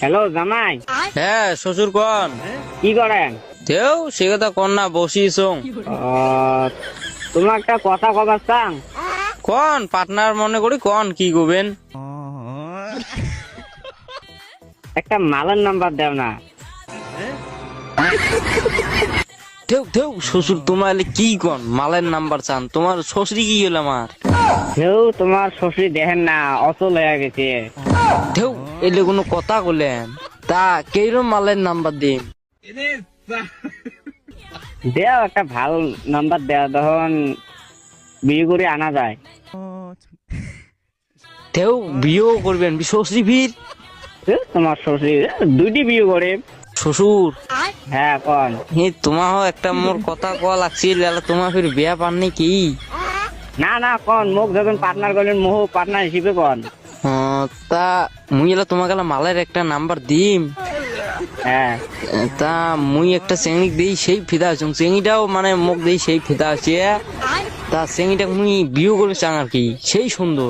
Hello জামাই, হ্যাঁ শ্বশুর কন কি করেন? তেও সে কথা কন না বসিস তোমার একটা কথা কবার চাং। কন পার্টনার মনে করি কন কি করবেন একটা মালের নাম্বার দেও না। তেও তেও শ্বশুর তোমার কি কন মালের নাম্বার চান? তোমার শ্বশুরি কি গেল আমার কেউ তোমার শ্বশুর দেখেন না, অচল হয়ে গেছে। তেও এলে কোনো কথা বললেন তা কেইরম মালের নাম্বার দিন দেও একটা ভালো নাম্বার দেও, তখন বিয়ে করে আনা যায়। তেও বিয়েও করবেন শ্বশুরি ফির তোমার শ্বশুর দুইটি বিয়ে করে। শ্বশুর হ্যাঁ কন। তোমার একটা মোর কথা কল লাগছিল তোমার ফির বিয়া পাননি কি? না না কন, মোক যখন পার্টনার করলেন মোহ পার্টনার হিসেবে কন। তা মুই এলা তোমাকে মালের একটা নাম্বার দিম। হ্যাঁ তা মুই একটা চেংড়ি দিই সেই ফিদা আছো, চেংড়িটাও মানে মোক দিই সেই ফিদা আছে। তা চেংড়িটা মুই বিয়ে করে চাং আর কি, সেই সুন্দর।